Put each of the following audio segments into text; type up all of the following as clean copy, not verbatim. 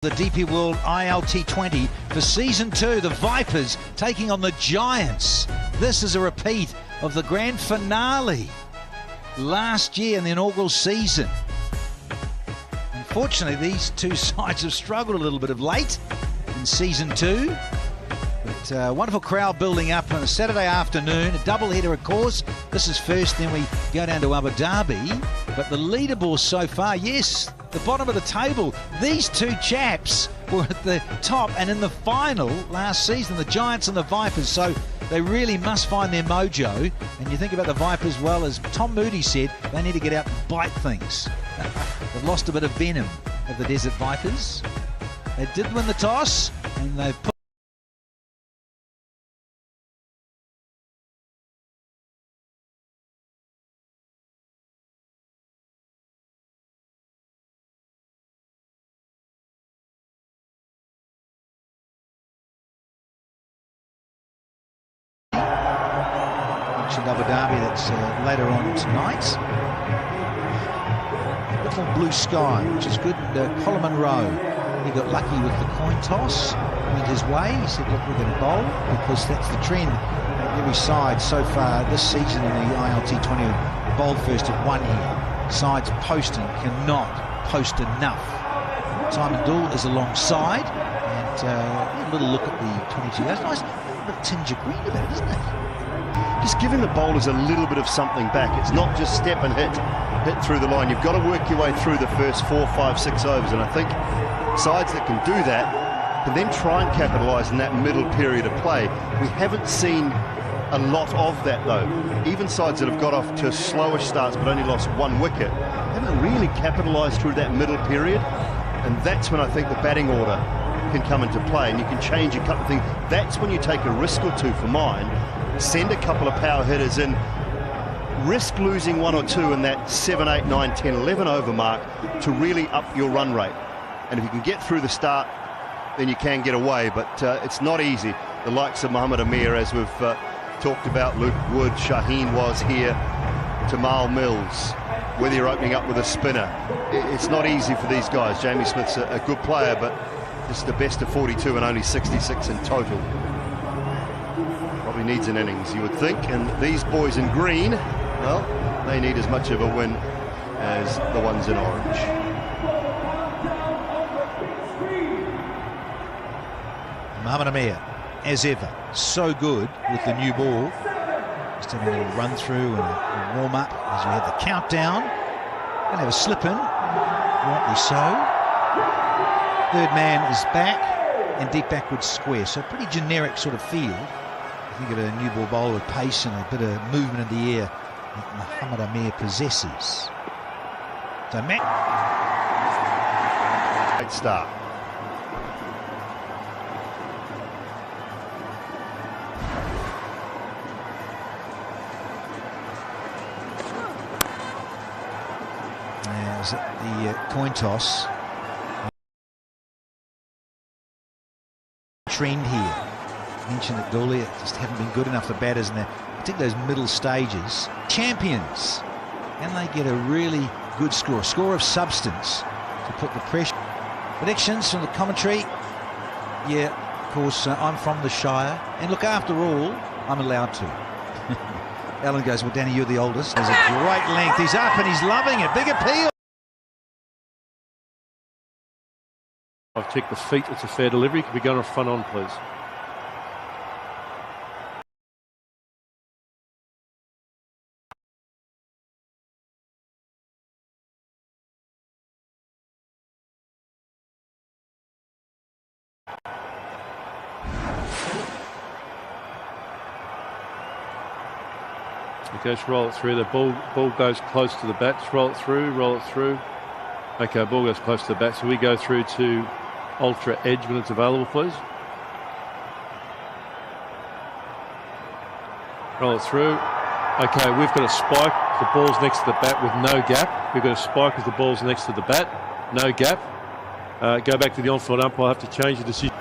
The DP World ilt20 for Season 2, the Vipers taking on the Giants. This is a repeat of the grand finale last year in the inaugural season. Unfortunately, these two sides have struggled a little bit of late in Season 2. But wonderful crowd building up on a Saturday afternoon, a doubleheader of course. This is first, then we go down to Abu Dhabi. But the leaderboard so far, yes, the bottom of the table, these two chaps were at the top and in the final last season, the Giants and the Vipers. So they really must find their mojo. And you think about the Vipers, well, as Tom Moody said, they need to get out and bite things. They've lost a bit of venom of the Desert Vipers. They did win the toss and they've put in Abu Dhabi. That's later on tonight. Little blue sky, which is good. Colin Monroe, he got lucky with the coin toss, went his way. He said, look, we're going to bowl, because that's the trend at every side so far this season in the ilt20. Bowled first at one here. Sides posting cannot post enough. Simon Dool is alongside, and a little look at the 22. That's nice, a little tinge of green about it, isn't it? Just giving the bowlers a little bit of something back. It's not just step and hit through the line. You've got to work your way through the first 4, 5, 6 overs, and I think sides that can do that can then try and capitalise in that middle period of play. We haven't seen a lot of that though. Even sides that have got off to slower starts but only lost 1 wicket haven't really capitalised through that middle period, and that's when I think the batting order can come into play, and you can change a couple of things. That's when you take a risk or two for mine. Send a couple of power hitters in, risk losing 1 or 2 in that 7, 8, 9, 10, 11 over mark to really up your run rate. And if you can get through the start, then you can get away, but it's not easy. The likes of Mohammad Amir, as we've talked about, Luke Wood, Shaheen was here, Tamal Mills, whether you're opening up with a spinner. It's not easy for these guys. Jamie Smith's a good player, but just the best of 42 and only 66 in total. Probably needs an innings, you would think, and these boys in green, well, they need as much of a win as the ones in orange. Mohammad Amir, as ever, so good with the new ball. Just having a little run through and a warm up as we had the countdown. Gonna have a slip in, rightly so. Third man is back and deep backward square, so pretty generic sort of field. You get a new ball bowler with pace and a bit of movement in the air that Mohammad Amir possesses. So Matt. Great start. There's the coin toss. Trend here. Mentioned that Dooley just haven't been good enough, the batters in there, particularly those middle stages. Champions, and they get a really good score, a score of substance to put the pressure. Predictions from the commentary. Yeah, of course, I'm from the Shire, and look, after all, I'm allowed to. Alan goes, well, Danny, you're the oldest. There's a great length. He's up and he's loving it. Big appeal. I've checked the feet. It's a fair delivery. Could we go on front on, please? Okay, let's roll it through. The ball goes close to the bat. Just roll it through, roll it through. Okay, ball goes close to the bat. So we go through to ultra edge when it's available, please. Roll it through. Okay, we've got a spike. The ball's next to the bat with no gap. We've got a spike as the ball's next to the bat. No gap. Go back to the on-field umpire. I'll have to change the decision.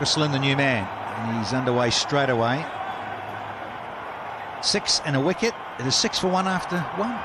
Chris Lynn, the new man, and he's underway straight away. 6 and a wicket. It is 6 for 1 after 1.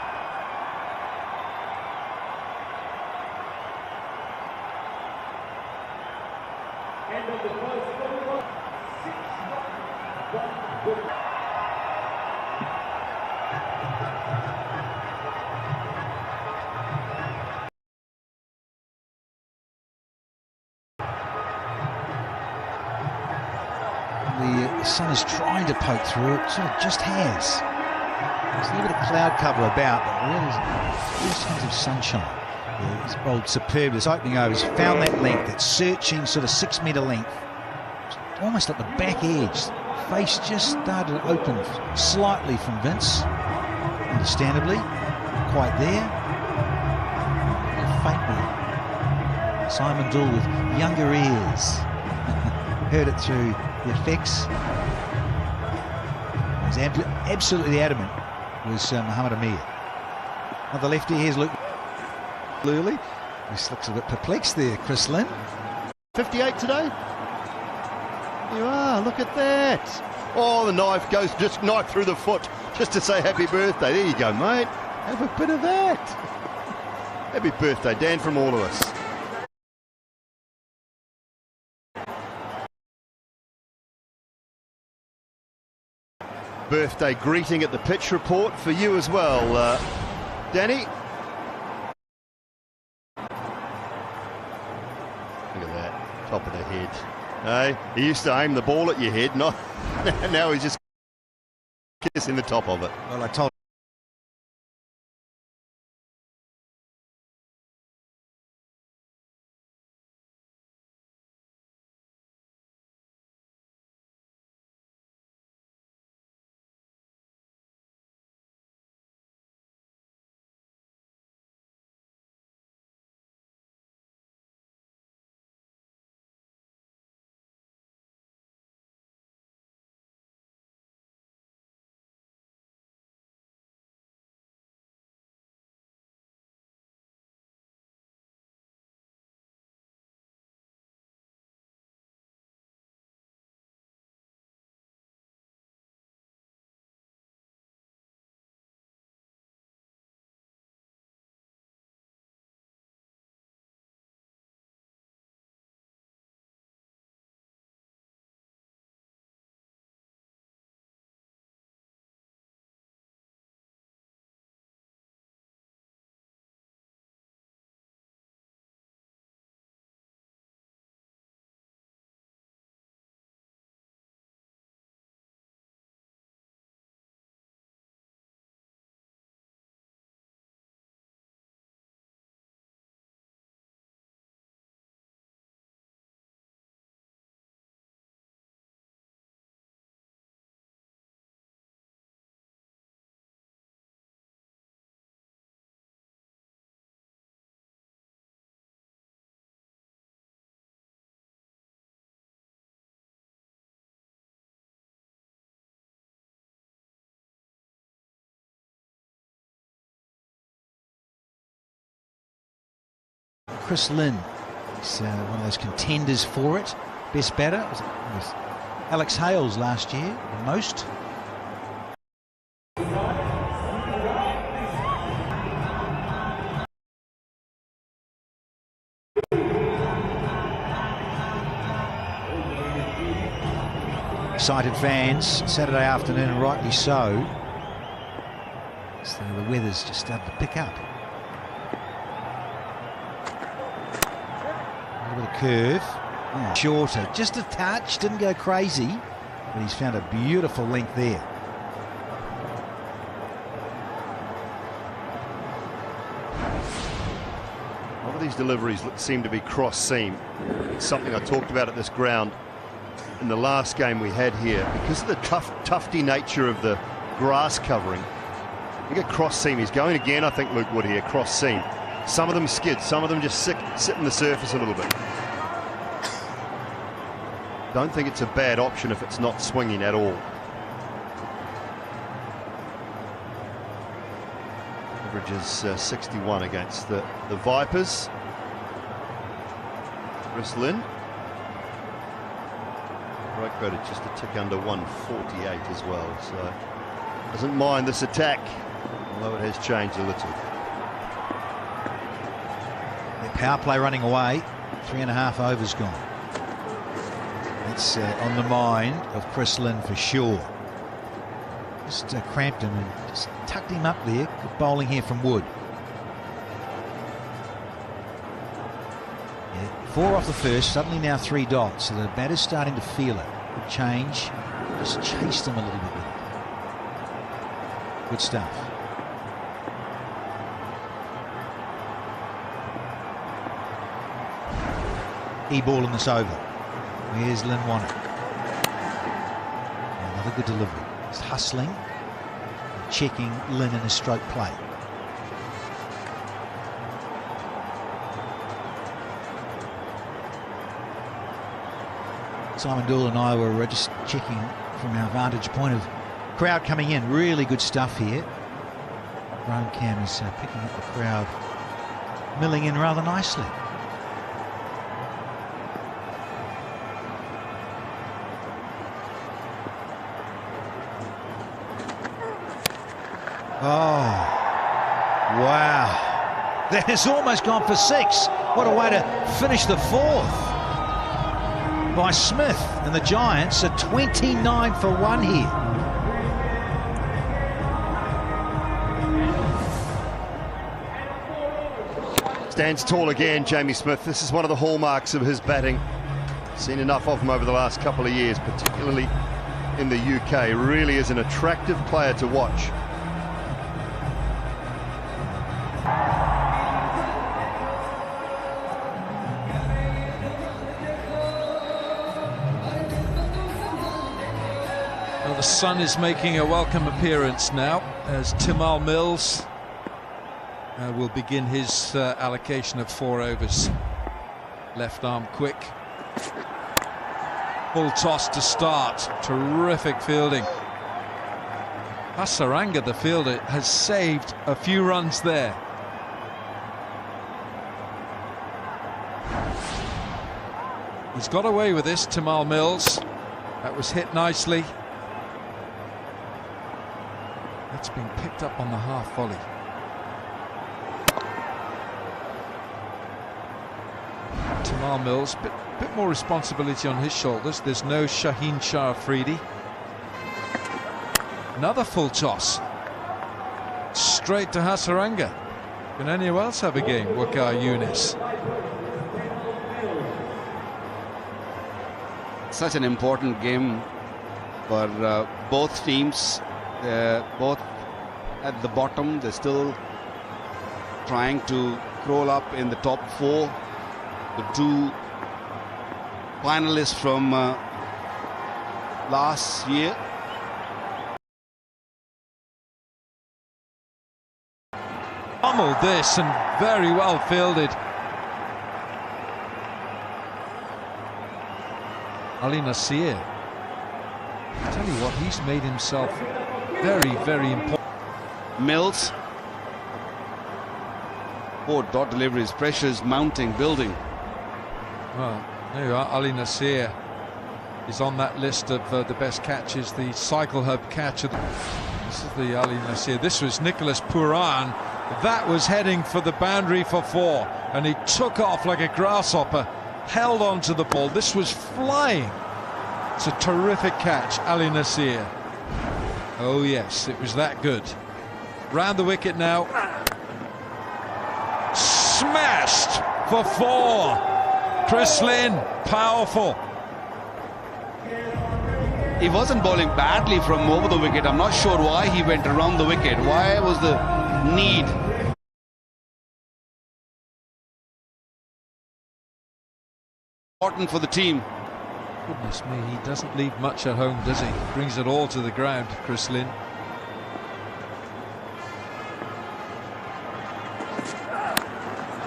The sun is trying to poke through, it sort of just has. There's a little bit of cloud cover about, but really signs of sunshine. Yeah, he's bowled superb. This opening over, he's found that length, that searching sort of 6 metre length. Almost at the back edge. Face just started to open slightly from Vince, understandably. Quite there. Faintly. Simon Doull with younger ears. Heard it through the effects. He's absolutely adamant was Muhammad Amir. On the lefty, here's Luke Lurley. He looks a bit perplexed there, Chris Lynn. 58 today? You are, look at that. Oh, the knife goes, just knife through the foot, just to say happy birthday. There you go, mate. Have a bit of that. Happy birthday, Dan, from all of us. Birthday greeting at the pitch report for you as well, Danny. Look at that, top of the head. Hey, he used to aim the ball at your head, not now he's just kissing the top of it. Well, I told Chris Lynn is one of those contenders for it. Best batter was Alex Hales last year, the most. Excited fans Saturday afternoon, and rightly so. So the weather's just started to pick up. A little bit of curve. Oh, shorter, just a touch, didn't go crazy, but he's found a beautiful length there. A lot of these deliveries seem to be cross seam. It's something I talked about at this ground in the last game we had here. Because of the tufty nature of the grass covering, you get cross seam. He's going again, I think, Luke Wood here, cross seam. Some of them skid, some of them just sit in the surface a little bit. Don't think it's a bad option if it's not swinging at all. Averages 61 against the Vipers. Chris Lynn. Strike rate just a tick under 148 as well, so doesn't mind this attack, although it has changed a little. Their power play running away, 3.5 overs gone. It's on the mind of Chris Lynn for sure. Just cramped him and just tucked him up there. Good bowling here from Wood. Yeah, 4 off the first, suddenly now 3 dots, so the batter's starting to feel it. Good change, just chased him a little bit with it. Good stuff. E-ball in this over. Where's Lynn Wanner? Another good delivery. He's hustling, checking Lynn in his stroke play. Simon Dool and I were just checking from our vantage point of crowd coming in. Really good stuff here. Graham Cam is picking up the crowd, milling in rather nicely. Oh, wow. That has almost gone for 6. What a way to finish the 4th by Smith. And the Giants are 29 for 1 here. Stands tall again, Jamie Smith. This is one of the hallmarks of his batting. Seen enough of him over the last couple of years, particularly in the UK. Really is an attractive player to watch. Well, the sun is making a welcome appearance now as Tymal Mills will begin his allocation of 4 overs. Left arm quick. Full toss to start. Terrific fielding. Hasaranga, the fielder, has saved a few runs there. He's got away with this, Tymal Mills. That was hit nicely. That's been picked up on the half volley. Tymal Mills, bit more responsibility on his shoulders. There's no Shaheen Shah Afridi. Another full toss. Straight to Hasaranga. Can anyone else have a game? Waqar Younis. Such an important game for both teams. Both at the bottom, they're still trying to crawl up in the top 4. The 2 finalists from last year. Pummeled this and very well fielded. Ali Nasir. I tell you what, he's made himself very, very important. Mills. Oh, dot deliveries, pressures mounting, building. Well, there you are. Ali Nasir is on that list of the best catches, the cycle hub catch of this is the Ali Nasir. This was Nicholas Pooran. That was heading for the boundary for 4, and he took off like a grasshopper, held on to the ball. This was flying. It's a terrific catch, Ali Nasir. Oh yes, it was that good. Round the wicket now. Smashed for 4. Chris Lynn, powerful. He wasn't bowling badly from over the wicket. I'm not sure why he went around the wicket. Why was the need? Important for the team. Goodness me, he doesn't leave much at home, does he? Brings it all to the ground, Chris Lynn.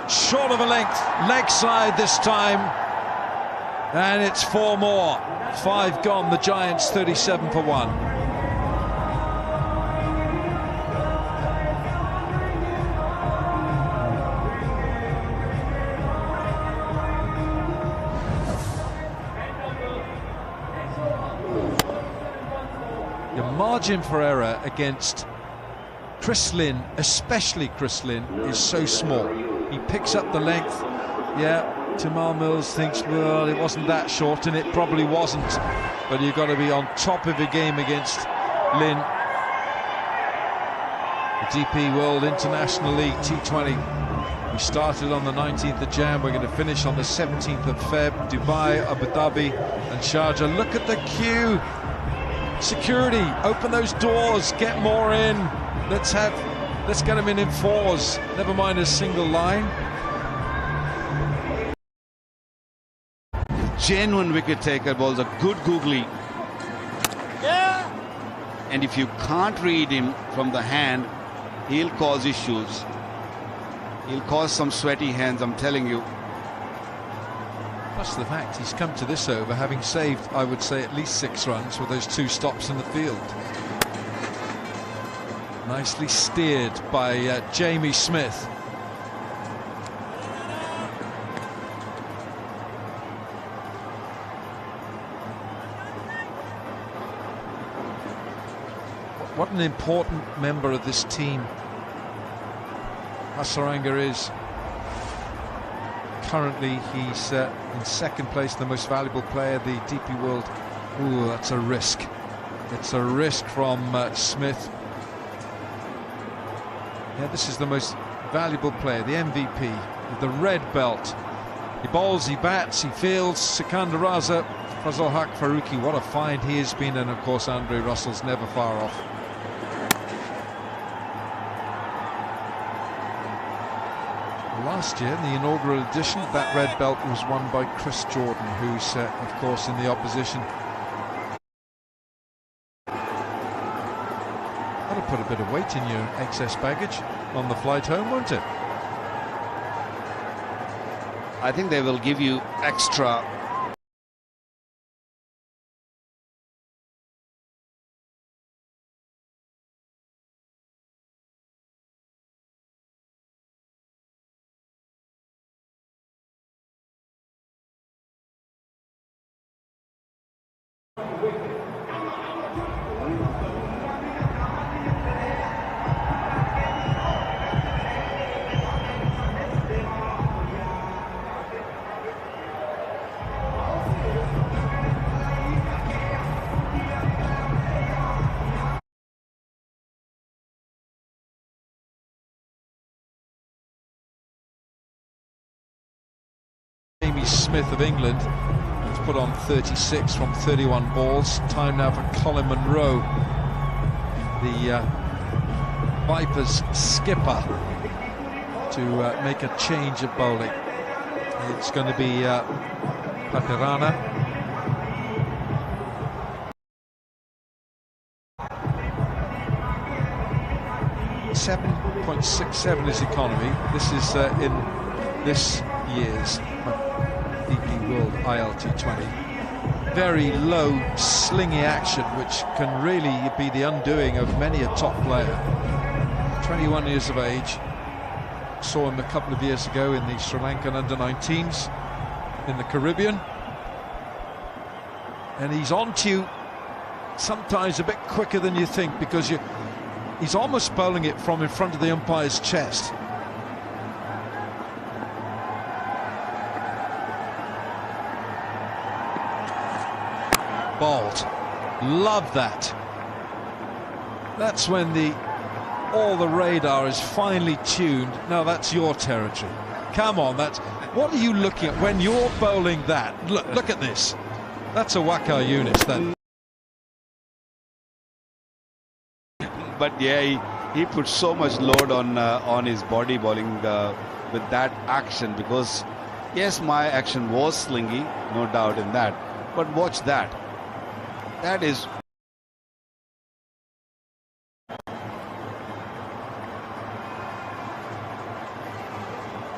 Short of a length, leg side this time. And it's 4 more. 5 gone, the Giants 37 for 1. margin for error against Chris Lynn, especially Chris Lynn, is so small. He picks up the length. Yeah, Tymal Mills thinks, well, it wasn't that short, and it probably wasn't. But you've got to be on top of your game against Lynn. The DP World International League T20. We started on the 19th of Jan. We're going to finish on the 17th of Feb. Dubai, Abu Dhabi and Sharjah. Look at the queue. Security, open those doors, get more in. Let's get them in fours. Never mind a single line. Genuine wicket taker balls, a good googly. Yeah. And if you can't read him from the hand, he'll cause issues. He'll cause some sweaty hands, I'm telling you. Plus the fact he's come to this over having saved, I would say, at least 6 runs with those 2 stops in the field. Nicely steered by Jamie Smith. What an important member of this team Hasaranga is. Currently he's in second place, the most valuable player, the DP World. Ooh, that's a risk. It's a risk from Smith. Yeah, this is the most valuable player, the MVP, with the red belt. He bowls, he bats, he fields. Sikandar Raza, Fazal Haq Farooqi, what a find he has been, and of course Andre Russell's never far off. Last year, in the inaugural edition, that red belt was won by Chris Jordan, who's, of course, in the opposition. That'll put a bit of weight in your excess baggage on the flight home, won't it? I think they will give you extra. Smith of England has put on 36 from 31 balls. Time now for Colin Munro, the Vipers skipper, to make a change of bowling. It's going to be Papirana. .67 is economy. This is in this year's DP World ilt20. Very low, slingy action, which can really be the undoing of many a top player. 21 years of age. Saw him a couple of years ago in the Sri Lankan under-19s in the Caribbean. And he's on to you sometimes a bit quicker than you think, because he's almost bowling it from in front of the umpire's chest. Bowled. Love that. That's when all the radar is finely tuned. Now that's your territory. Come on, what are you looking at when you're bowling that? Look at this. That's a Waqar Yunis then. But yeah, he put so much load on his body bowling with that action, because yes, my action was slingy, no doubt in that. But watch that. That is.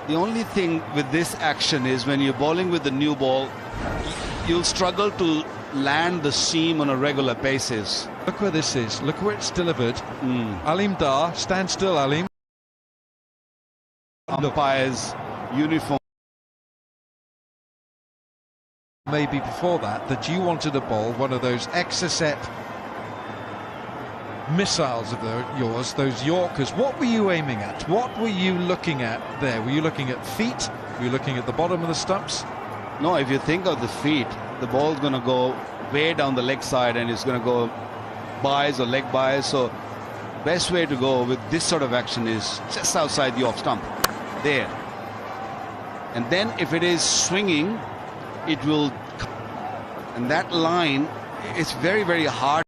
The only thing with this action is when you're bowling with the new ball, you'll struggle to land the seam on a regular basis. Look where this is. Look where it's delivered. Alim Dar, stand still, Alim. Umpire's uniform. Maybe before that you wanted to bowl one of those exocet missiles of yours, those Yorkers, what were you aiming at? What were you looking at there? Were you looking at feet? Were you looking at the bottom of the stumps? No, if you think of the feet, the ball's going to go way down the leg side and it's going to go buys or leg buys. So best way to go with this sort of action is just outside the off stump there, and then if it is swinging, it will, and that line, it's very, very hard